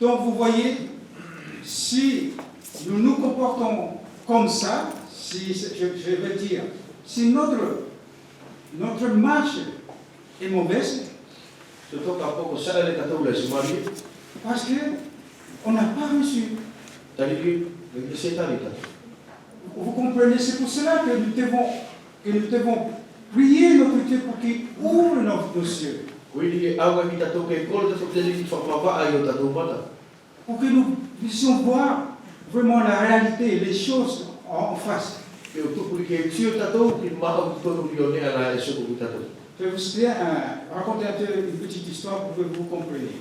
Donc vous voyez, si nous nous comportons comme ça, si, je veux dire, si notre marche est mauvaise, parce qu'on n'a pas reçu. Vous comprenez, c'est pour cela que nous devons prier notre Dieu pour qu'il ouvre nos cieux. Pour que nous puissions voir vraiment la réalité, les choses en face. Je vais vous raconter une petite histoire pour que vous compreniez.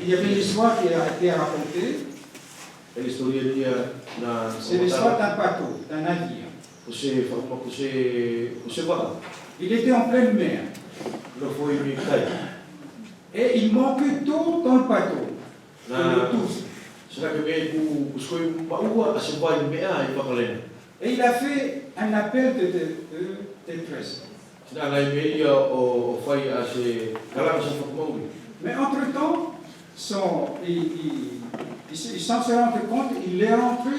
Il y avait une histoire qui a été racontée. C'est l'histoire d'un bateau, d'un navire. Il était en pleine mer. Et il manquait d'eau dans le bateau. Et il a fait un appel de détresse. Mais entre-temps, il s'en s'est rendu compte, il est rentré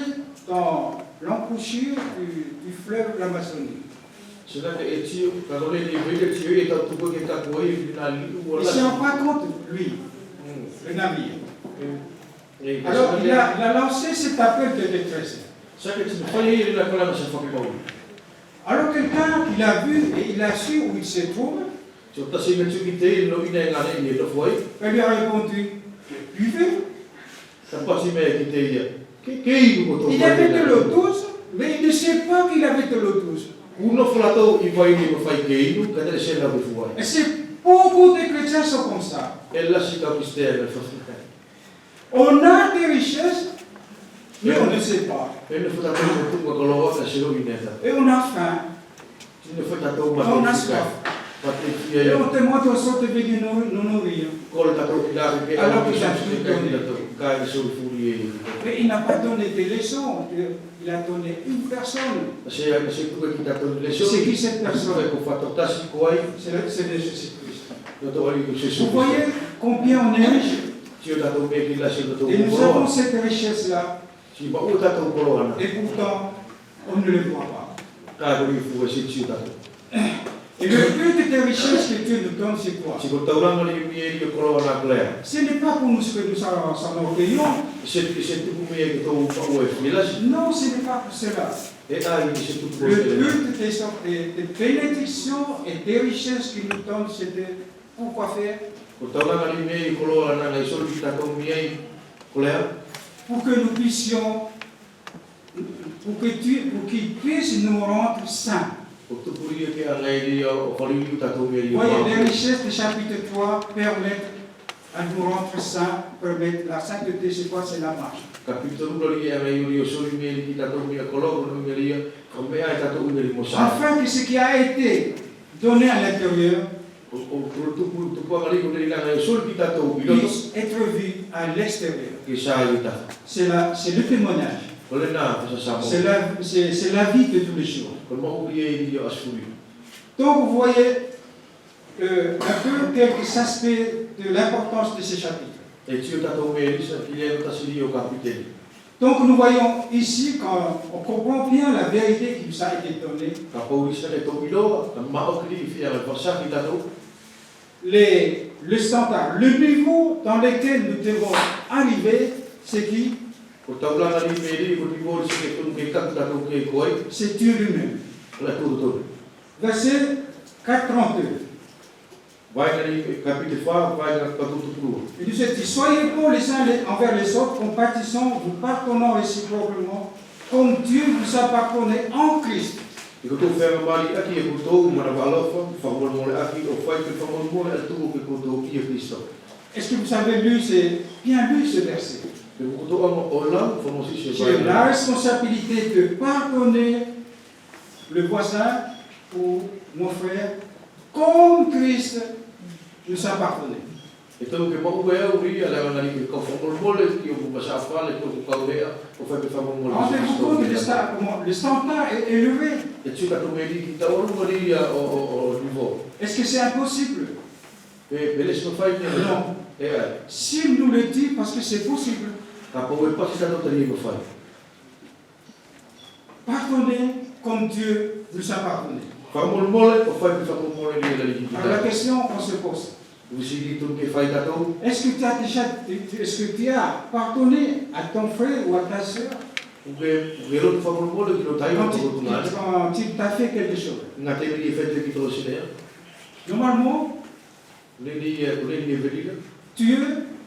dans l'embouchure du fleuve l'Amazonie. Il ne s'en rend pas compte, lui, le navire. Alors il a lancé cet appel de détresse. Alors quelqu'un qui l'a vu et il a su où il se trouve, il lui a répondu, buvez. Il avait de l'eau douce, mais il ne sait pas qu'il avait de l'eau douce. Et c'est beaucoup de chrétiens sont comme ça. On a des richesses, mais on ne sait pas. Et on a faim. On a soif. Et on te montre une sorte de vie nous nourrir. Alors qu'il a tout donné. Mais il n'a pas donné des leçons. Il a donné une personne. C'est qui cette personne? C'est Jésus-Christ. Vous voyez combien on est riche? Et nous avons cette richesse-là. Et pourtant, on ne le voit pas. Et le but des richesses que Dieu nous donne, c'est quoi? Ce n'est pas pour nous que nous s'enorgueillons. Non, ce n'est pas pour cela. Le but des bénédictions et des richesses qu'il nous donne, c'est de pourquoi faire? Pour que nous puissions, pour qu'il puisse nous rendre saints. Voyez, les richesses du chapitre 3 permettent à nous rendre saints, permettent la sainteté, c'est quoi? C'est la marche. Afin que ce qui a été donné à l'intérieur puisse être vu à l'extérieur. C'est le témoignage. C'est la vie de tous les jours. Donc vous voyez un peu quelques aspects de l'importance de ce chapitre. Donc nous voyons ici, quand on comprend bien la vérité qui nous a été donnée, le standard, le niveau dans lequel nous devons arriver, c'est qui? C'est Dieu lui-même. Verset 432. Il nous dit, soyez bons les uns envers les autres, compatissants, vous pardonnant réciproquement, comme Dieu vous a pardonné en Christ. Est-ce que vous avez lu, bien lu ce verset? J'ai la responsabilité de pardonner le voisin ou mon frère comme Christ nous a pardonné. Rendez-vous compte que le standard est élevé. Est-ce que c'est impossible? Non. S'il nous le dit, parce que c'est possible. Pardonnez comme Dieu nous a pardonné. Alors la question qu'on se pose. Est-ce que tu as pardonné à ton frère ou à ta soeur quand il t'a fait quelque chose? Normalement, Dieu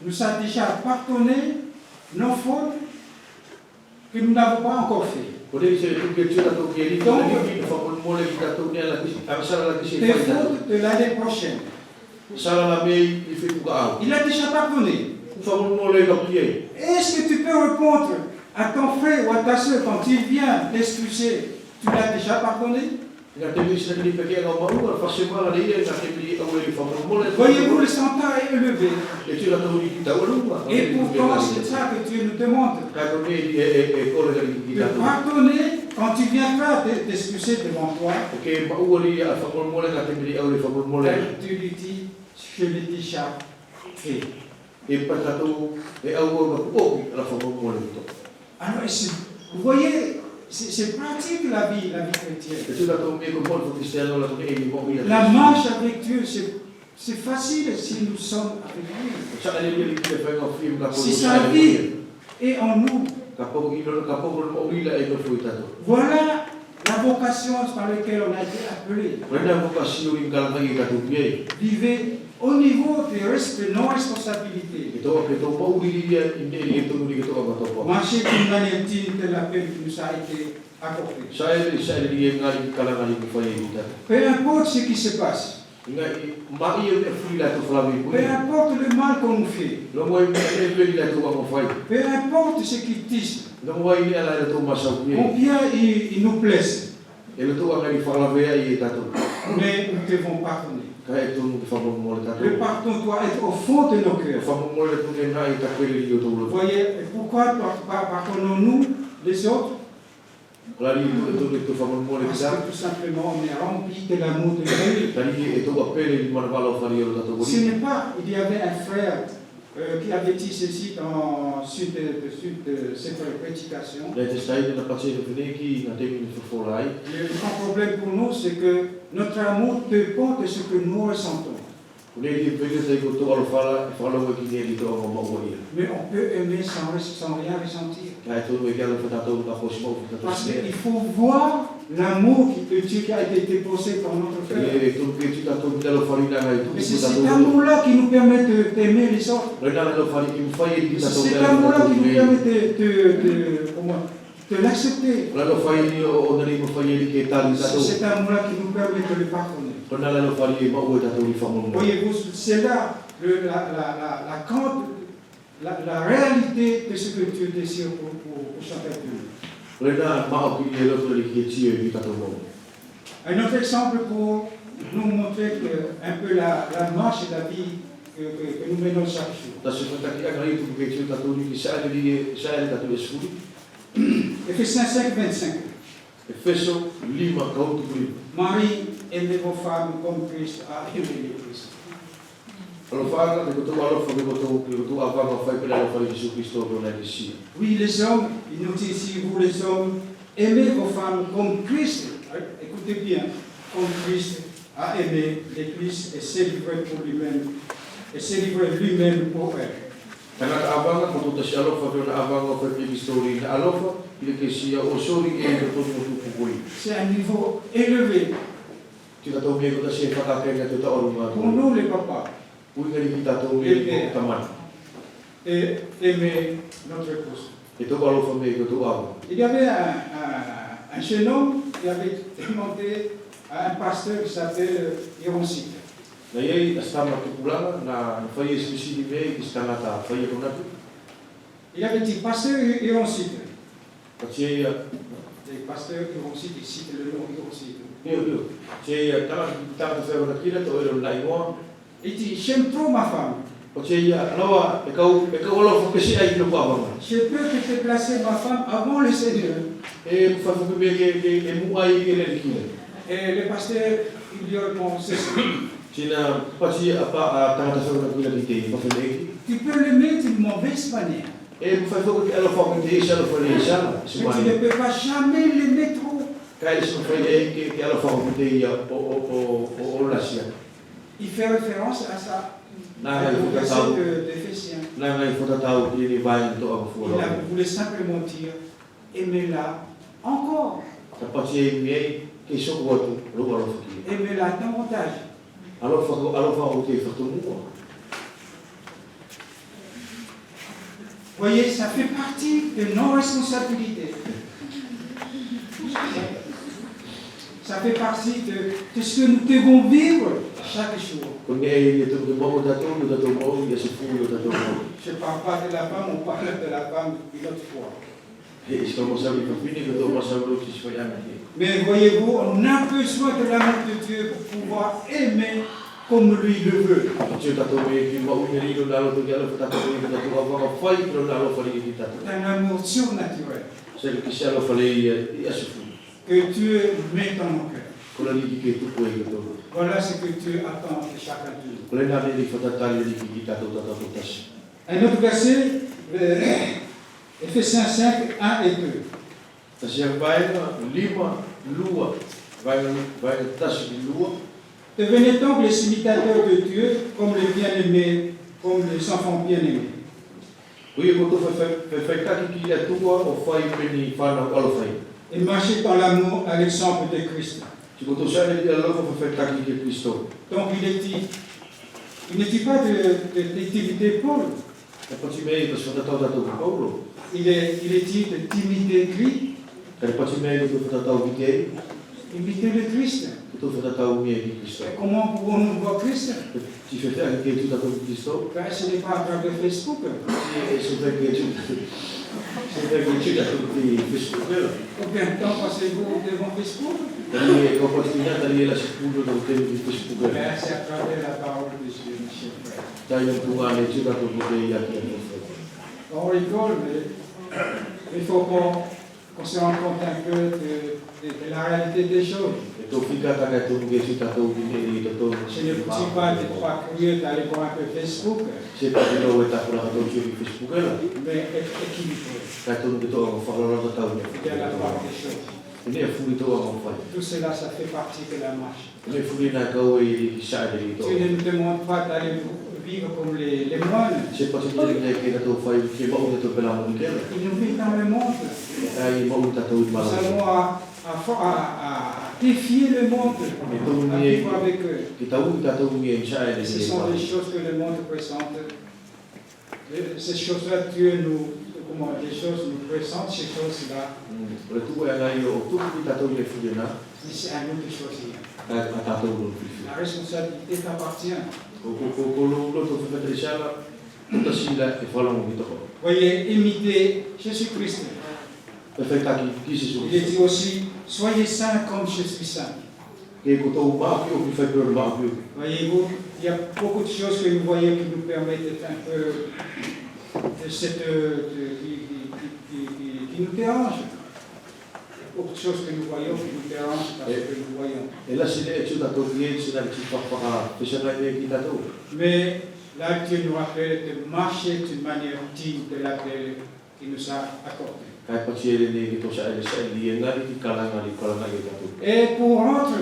nous a déjà pardonné nos fautes que nous n'avons pas encore fait. Tes fautes de l'année prochaine. Il a déjà pardonné. Est-ce que tu peux répondre à ton frère ou à ta soeur quand il vient t'excuser? Tu l'as déjà pardonné? Voyez-vous, le standard est élevé. Et pourtant, c'est ça que Dieu nous demande. De pardonner quand tu viens faire t'excuser devant toi. Tu lui dis, je l'ai déjà fait. Alors, vous voyez, c'est pratique la vie chrétienne. La marche avec Dieu, c'est facile si nous sommes avec lui. Si sa vie est en nous. Voilà la vocation par laquelle on a été appelé. Vivez au niveau de nos responsabilités. Marchez d'une manière digne de l'appel qui nous a été accordé. Peu importe ce qui se passe. Peu importe le mal qu'on nous fait. Peu importe ce qu'ils disent. Combien ils nous blessent. Mais nous devons pardonner. Le pardon doit être au fond de nos cœurs. Vous voyez, pourquoi pardonnons-nous les autres? Parce que tout simplement on est rempli de l'amour de Dieu. Ce n'est pas, il y avait un frère qui avait dit ceci dans suite de cette prédication. Le grand problème pour nous, c'est que notre amour dépend de ce que nous ressentons. Mais on peut aimer sans rien ressentir. Parce qu'il faut voir l'amour de Dieu qui a été déposé dans notre cœur. Et c'est cet amour-là qui nous permet d'aimer les autres. C'est cet amour-là qui nous permet de l'accepter. C'est cet amour-là qui nous permet de le pardonner. Voyez-vous, c'est là la réalité de ce que Dieu désire pour chacun de nous. Un autre exemple pour nous montrer un peu la marche et la vie que nous menons chaque jour. Éphésiens 5, 25. Marie, aimez vos femmes comme Christ a aimé l'Église. Oui, les hommes, il nous dit ici, vous les hommes, aimez vos femmes comme Christ, écoutez bien, comme Christ a aimé l'Église et s'est livré pour lui-même, et s'est livré lui-même pour elle. C'est un niveau élevé. Pour nous les papas, et aimer notre épouse. Il y avait un jeune homme qui avait demandé à un pasteur qui s'appelle Ironcite. Il avait dit, pasteur Ironcite. Le pasteur Ironcite, il cite le nom Ironcite. Il dit, j'aime trop ma femme. Je peux te déplacer ma femme avant le Seigneur. Et le pasteur, il lui répond ceci. Tu peux l'aimer d'une mauvaise manière. Et tu ne peux pas jamais l'aimer trop. Il fait référence à ça. Au verset d'Éphésiens. Il voulait simplement dire, aimez-la encore. Aimez-la davantage. Voyez, ça fait partie de nos responsabilités. Ça fait partie de ce que nous devons vivre chaque jour. Je ne parle pas de la femme, on parle de la femme une autre fois. Mais voyez-vous, on a besoin de l'amour de Dieu pour pouvoir aimer comme lui le veut. C'est un amour surnaturel que Dieu met dans nos cœurs. Voilà ce que Dieu attend de chacun de nous. Un autre verset, Éphésiens 5, 1 et 2. Devenez donc les imitateurs de Dieu comme les bien-aimés, comme les enfants bien-aimés. Et marchez dans l'amour à l'exemple de Christ. Donc il ne dit pas d'imiter Paul. Il est dit d'imiter Christ. Imiter le Christ. Comment pouvons-nous voir Christ? Ce n'est pas à travers Facebook. Combien de temps passez-vous devant Facebook? C'est à travers la parole de Dieu, mes chers frères. On rigole, mais il faut qu'on se rende compte un peu de la réalité des choses. Je ne vous dis pas de croire curieux d'aller voir un peu Facebook, mais être équilibré. Fidèle à la part des choses. Tout cela, ça fait partie de la marche. Dieu ne nous demande pas d'aller vivre comme les moines. Il nous met dans le monde. Nous allons à défier le monde, à vivre avec eux. Et ce sont des choses que le monde présente. Ces choses-là, Dieu nous présente, ces choses-là. Mais c'est à nous de choisir. La responsabilité t'appartient. Voyez, imitez Jésus-Christ. Il est dit aussi, soyez saints comme je suis saint. Voyez-vous, il y a beaucoup de choses que nous voyons qui nous permettent d'être un peu qui nous dérangent. Beaucoup de choses que nous voyons qui nous dérangent parce que nous voyons. Mais là, Dieu nous rappelle de marcher d'une manière digne de l'appel qu'il nous a accordé. Et pour rendre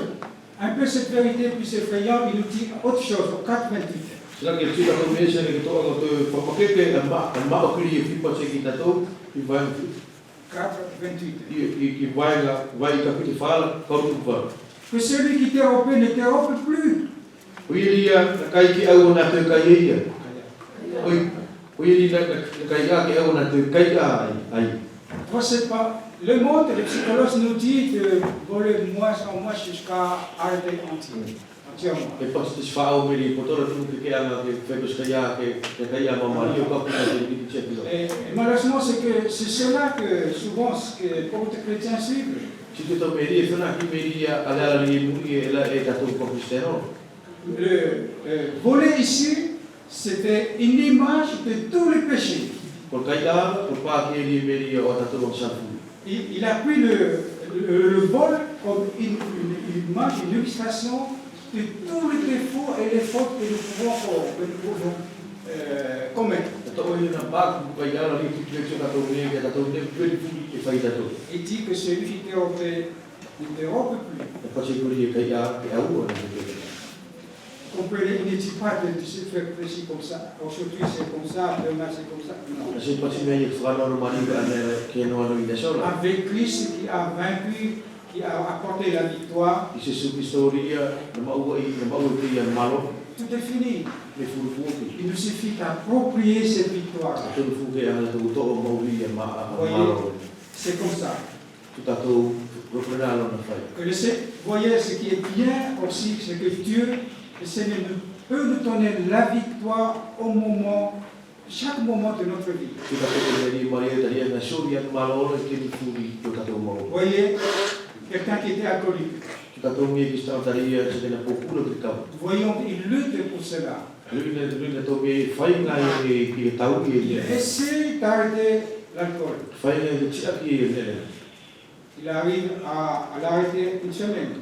un peu cette vérité plus effrayante, il nous dit autre chose au 4:28. 4:28. Que celui qui t'érope ne t'érope plus. C'est pas le monde, les psychologues nous disent de voler de moins en moins jusqu'à arrêter entièrement. Et malheureusement, c'est cela que souvent que beaucoup de chrétiens suivent. Voler ici, c'était une image de tous les péchés. Il a pris le vol comme une image, une illustration de tous les défauts et les fautes que nous pouvons commettre. Il dit que celui qui te repère ne te rompe plus. Comprenez, il ne dit pas de se faire précis comme ça. Aujourd'hui c'est comme ça, demain c'est comme ça. Non. Avec Christ qui a vaincu, qui a apporté la victoire, tout est fini. Il nous suffit d'approprier cette victoire. Voyez, c'est comme ça. Voyez, ce qui est bien aussi, c'est que Dieu, le Seigneur, peut nous donner la victoire au moment, chaque moment de notre vie. Voyez, quelqu'un qui était alcoolique. Voyons, il lutte pour cela. Il essaie d'arrêter l'alcool. Il arrive à l'arrêter une semaine.